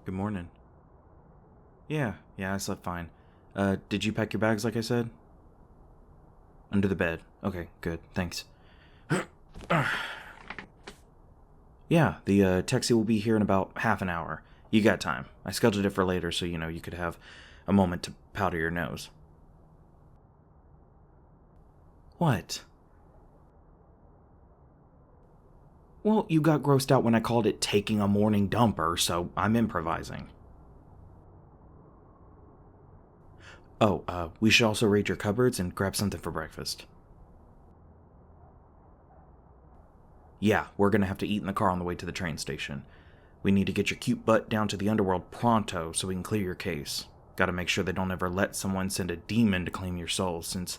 Good morning. Yeah, I slept fine. Did you pack your bags like I said? Under the bed. Okay, good, thanks. Yeah, the taxi will be here in about half an hour. You got time. I scheduled it for later so you could have a moment to powder your nose. What? Well, you got grossed out when I called it taking a morning dumper, so I'm improvising. Oh, we should also raid your cupboards and grab something for breakfast. Yeah, we're gonna have to eat in the car on the way to the train station. We need to get your cute butt down to the underworld pronto so we can clear your case. Gotta make sure they don't ever let someone send a demon to claim your soul since,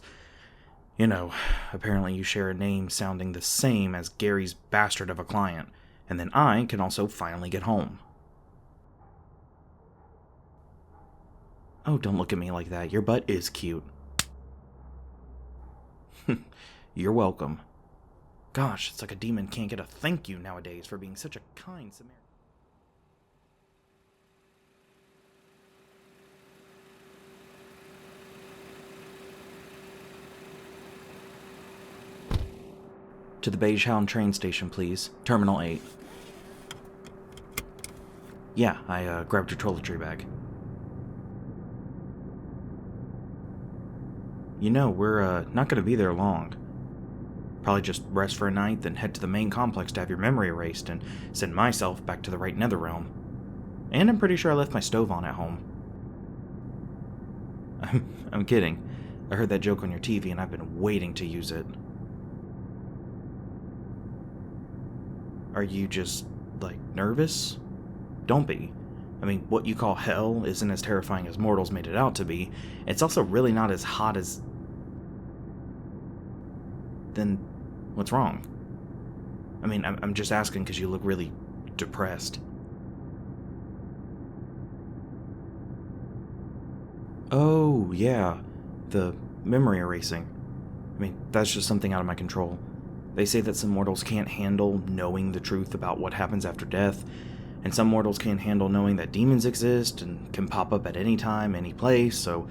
apparently you share a name sounding the same as Gary's bastard of a client, and then I can also finally get home. Oh, don't look at me like that. Your butt is cute. You're welcome. Gosh, it's like a demon can't get a thank you nowadays for being such a kind Samaritan. To the Beige Hound train station, please. Terminal 8. Yeah, I grabbed your toiletry bag. We're not gonna be there long. Probably just rest for a night, then head to the main complex to have your memory erased and send myself back to the right nether realm. And I'm pretty sure I left my stove on at home. I'm kidding. I heard that joke on your TV and I've been waiting to use it. Are you just, nervous? Don't be. I mean, what you call hell isn't as terrifying as mortals made it out to be. It's also really not as hot as... Then, what's wrong? I mean, I'm just asking because you look really depressed. Oh, yeah. The memory erasing. I mean, that's just something out of my control. They say that some mortals can't handle knowing the truth about what happens after death, and some mortals can't handle knowing that demons exist and can pop up at any time, any place, so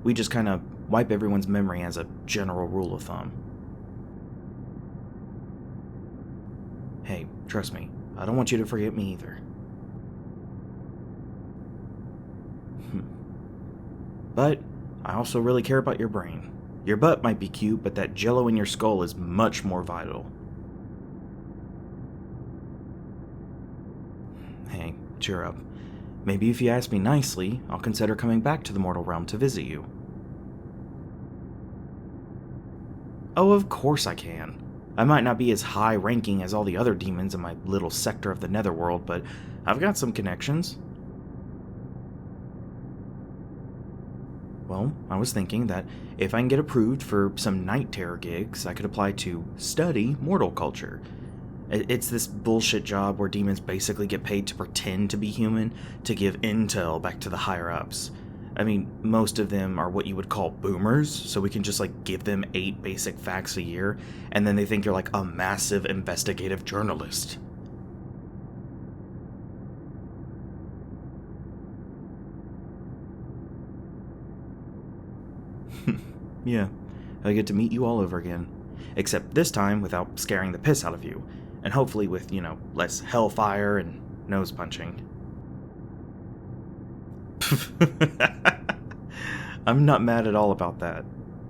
we just kind of wipe everyone's memory as a general rule of thumb. Hey, trust me, I don't want you to forget me either. But I also really care about your brain. Your butt might be cute, but that jello in your skull is much more vital. Hey, cheer up. Maybe if you ask me nicely, I'll consider coming back to the mortal realm to visit you. Oh, of course I can. I might not be as high ranking as all the other demons in my little sector of the netherworld, but I've got some connections. Well, I was thinking that if I can get approved for some night terror gigs, I could apply to study mortal culture. It's this bullshit job where demons basically get paid to pretend to be human to give intel back to the higher-ups. I mean, most of them are what you would call boomers, so we can just give them 8 basic facts a year, and then they think you're a massive investigative journalist. Yeah, I get to meet you all over again. Except this time without scaring the piss out of you. And hopefully with, less hellfire and nose punching. I'm not mad at all about that.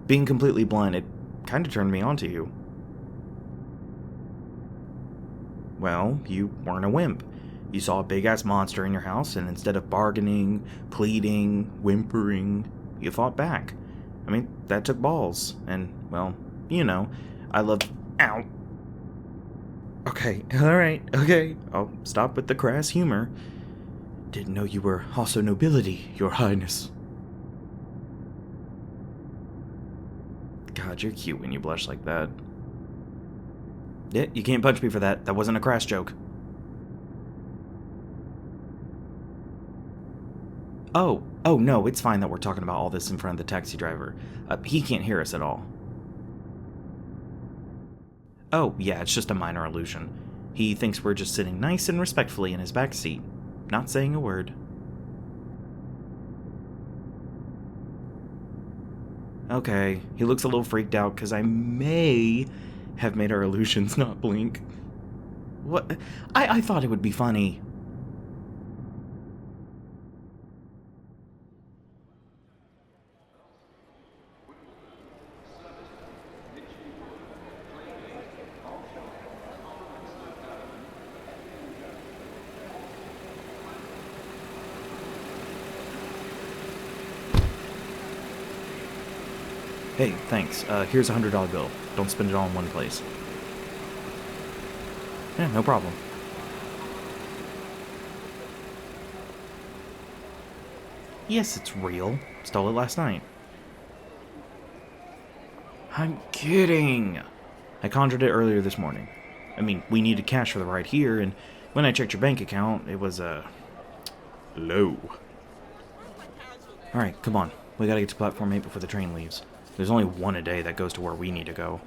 Being completely blunt, it kind of turned me on to you. Well, you weren't a wimp. You saw a big-ass monster in your house, and instead of bargaining, pleading, whimpering, you fought back. I mean, that took balls, and, well, I love... Ow! Okay, alright, okay, I'll stop with the crass humor. Didn't know you were also nobility, your highness. God, you're cute when you blush like that. Yeah, you can't punch me for that. That wasn't a crass joke. Oh no, it's fine that we're talking about all this in front of the taxi driver. He can't hear us at all. Oh, yeah, it's just a minor illusion. He thinks we're just sitting nice and respectfully in his back seat, not saying a word. Okay, he looks a little freaked out because I may have made our illusions not blink. What? I thought it would be funny. Hey, thanks. Here's a $100 bill. Don't spend it all in one place. Yeah, no problem. Yes, it's real. Stole it last night. I'm kidding. I conjured it earlier this morning. I mean, we needed cash for the ride here, and when I checked your bank account, it was, low. Alright, come on. We gotta get to Platform 8 before the train leaves. There's only one a day that goes to where we need to go.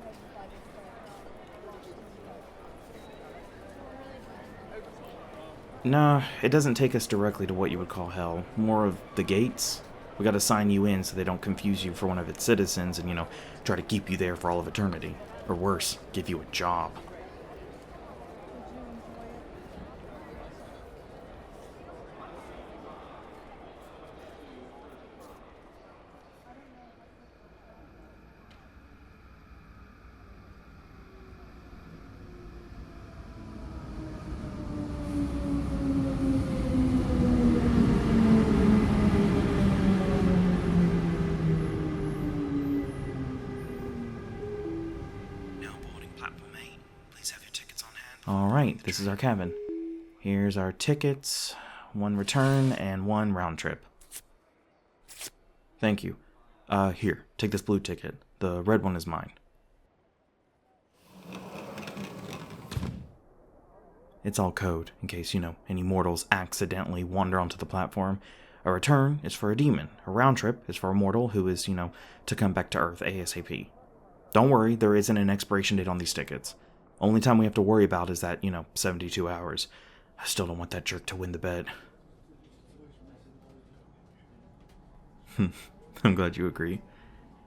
Nah, it doesn't take us directly to what you would call hell. More of the gates. We gotta sign you in so they don't confuse you for one of its citizens and, try to keep you there for all of eternity. Or worse, give you a job. Alright, this is our cabin. Here's our tickets, one return and one round trip. Thank you. Here, take this blue ticket. The red one is mine. It's all code, in case, any mortals accidentally wander onto the platform. A return is for a demon. A round trip is for a mortal who is, to come back to Earth ASAP. Don't worry, there isn't an expiration date on these tickets. Only time we have to worry about is that, 72 hours. I still don't want that jerk to win the bet. I'm glad you agree.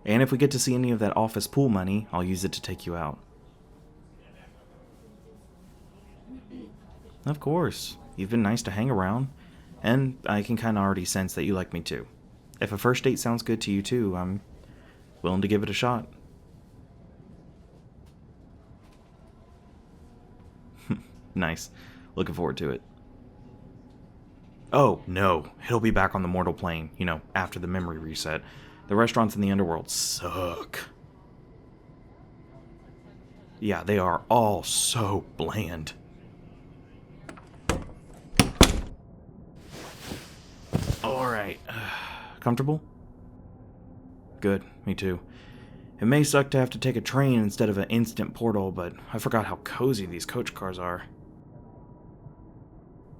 And if we get to see any of that office pool money, I'll use it to take you out. Of course. You've been nice to hang around. And I can kind of already sense that you like me too. If a first date sounds good to you too, I'm willing to give it a shot. Nice. Looking forward to it. Oh, no. He'll be back on the mortal plane, after the memory reset. The restaurants in the underworld suck. Yeah, they are all so bland. Alright. Comfortable? Good, me too. It may suck to have to take a train instead of an instant portal, but I forgot how cozy these coach cars are.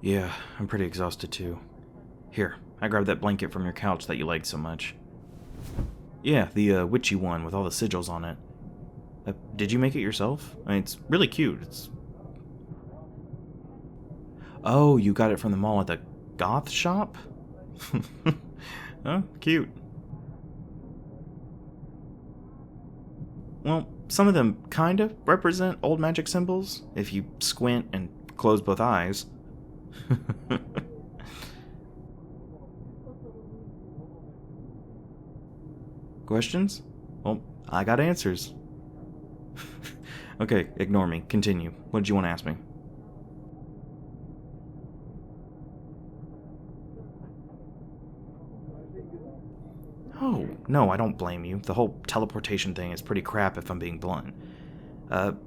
Yeah, I'm pretty exhausted too. Here, I grabbed that blanket from your couch that you liked so much. Yeah, the witchy one with all the sigils on it. Did you make it yourself? I mean, it's really cute. Oh, you got it from the mall at the goth shop? Oh, cute. Well, some of them kind of represent old magic symbols, if you squint and close both eyes. Questions? Well, I got answers. Okay, ignore me. Continue. What did you want to ask me? Oh, no, I don't blame you. The whole teleportation thing is pretty crap if I'm being blunt.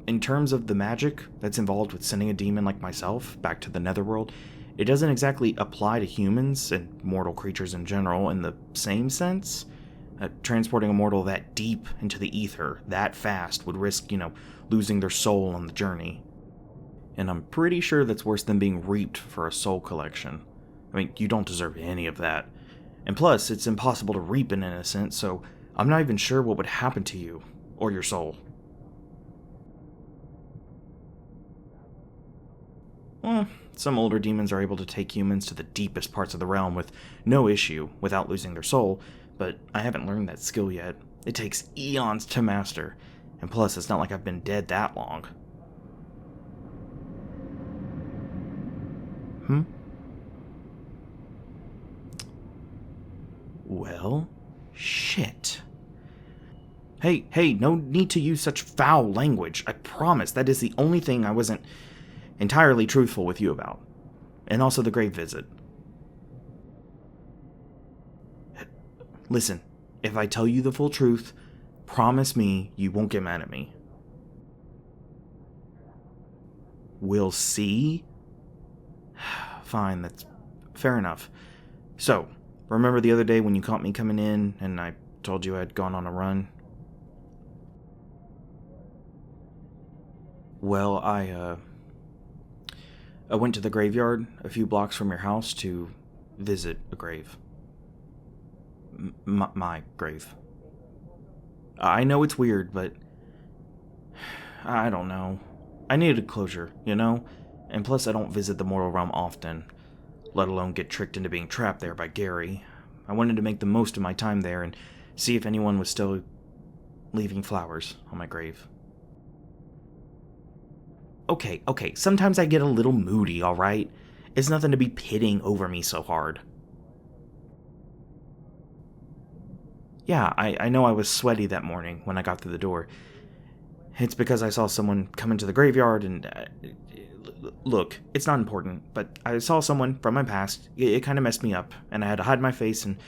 In terms of the magic that's involved with sending a demon like myself back to the netherworld, it doesn't exactly apply to humans and mortal creatures in general in the same sense. Transporting a mortal that deep into the ether, that fast, would risk, losing their soul on the journey. And I'm pretty sure that's worse than being reaped for a soul collection. I mean, you don't deserve any of that. And plus, it's impossible to reap an innocent, so I'm not even sure what would happen to you, or your soul. Well, some older demons are able to take humans to the deepest parts of the realm with no issue without losing their soul, but I haven't learned that skill yet. It takes eons to master, and plus it's not like I've been dead that long. Well, shit. Hey, no need to use such foul language. I promise that is the only thing I wasn't entirely truthful with you about. And also the grave visit. Listen, if I tell you the full truth, promise me you won't get mad at me. We'll see? Fine, that's fair enough. So, remember the other day when you caught me coming in and I told you I'd gone on a run? Well, I went to the graveyard a few blocks from your house to visit a grave. My grave. I know it's weird, but I don't know. I needed closure, you know? And plus I don't visit the mortal realm often, let alone get tricked into being trapped there by Gary. I wanted to make the most of my time there and see if anyone was still leaving flowers on my grave. Okay, sometimes I get a little moody, alright? It's nothing to be pitting over me so hard. Yeah, I know I was sweaty that morning when I got through the door. It's because I saw someone come into the graveyard and... look, it's not important, but I saw someone from my past. It kind of messed me up, and I had to hide my face and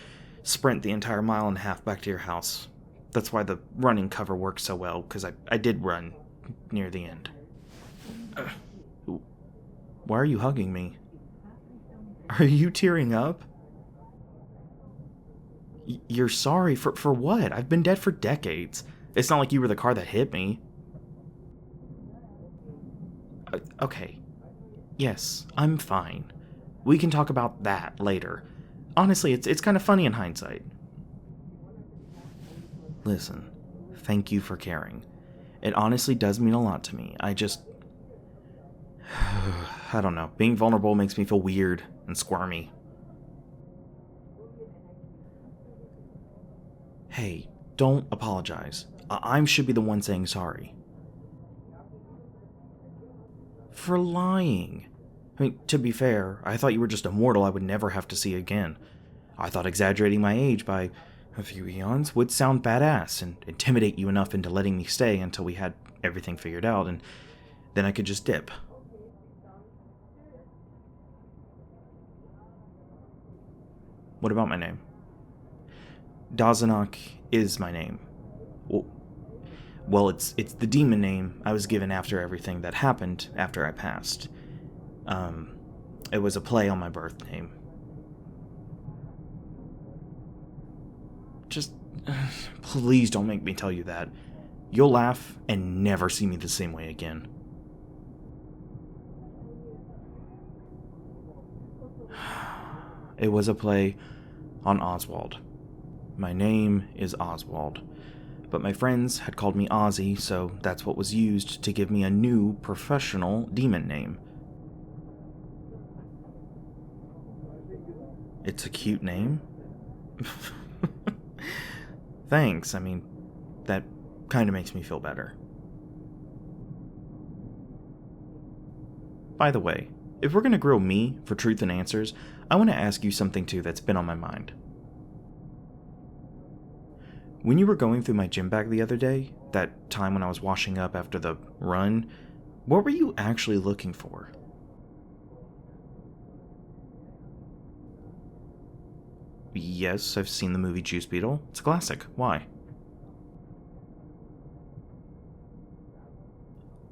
sprint the entire mile and a half back to your house. That's why the running cover worked so well, because I did run near the end. Why are you hugging me? Are you tearing up? You're sorry for what? I've been dead for decades. It's not like you were the car that hit me. Okay. Yes, I'm fine. We can talk about that later. Honestly, it's kind of funny in hindsight. Listen, thank you for caring. It honestly does mean a lot to me. I don't know. Being vulnerable makes me feel weird and squirmy. Hey, don't apologize. I should be the one saying sorry. For lying. I mean, to be fair, I thought you were just a mortal I would never have to see again. I thought exaggerating my age by a few eons would sound badass and intimidate you enough into letting me stay until we had everything figured out, and then I could just dip. What about my name? Dazanok is my name. Well, it's the demon name I was given after everything that happened after I passed. It was a play on my birth name. Just, please don't make me tell you that. You'll laugh and never see me the same way again. It was a play on Oswald. My name is Oswald, but my friends had called me Ozzy, so that's what was used to give me a new professional demon name. It's a cute name? Thanks, I mean, that kind of makes me feel better. By the way, if we're going to grill me for truth and answers, I want to ask you something too that's been on my mind. When you were going through my gym bag the other day, that time when I was washing up after the run, what were you actually looking for? Yes, I've seen the movie Juice Beetle. It's a classic. Why?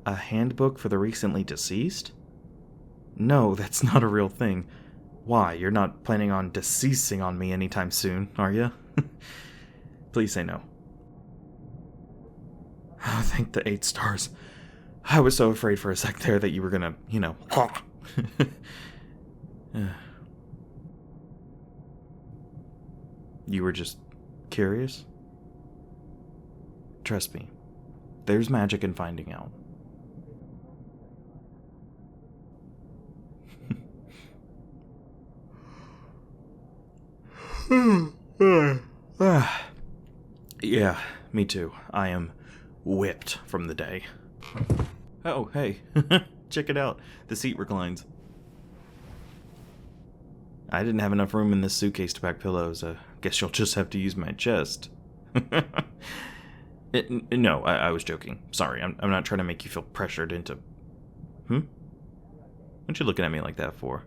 A handbook for the recently deceased? No, that's not a real thing. Why? You're not planning on deceasing on me anytime soon, are you? Please say no. Oh, thank the 8 stars. I was so afraid for a sec there that you were gonna, You were just curious? Trust me, there's magic in finding out. Yeah, me too. I am whipped from the day. Oh, hey. Check it out. The seat reclines. I didn't have enough room in this suitcase to pack pillows. Guess you'll just have to use my chest. No, I was joking. Sorry, I'm not trying to make you feel pressured into... What you looking at me like that for?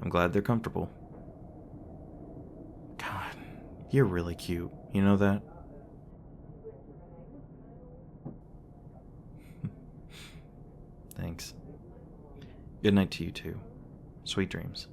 I'm glad they're comfortable. God, you're really cute. You know that? Thanks. Good night to you too. Sweet dreams.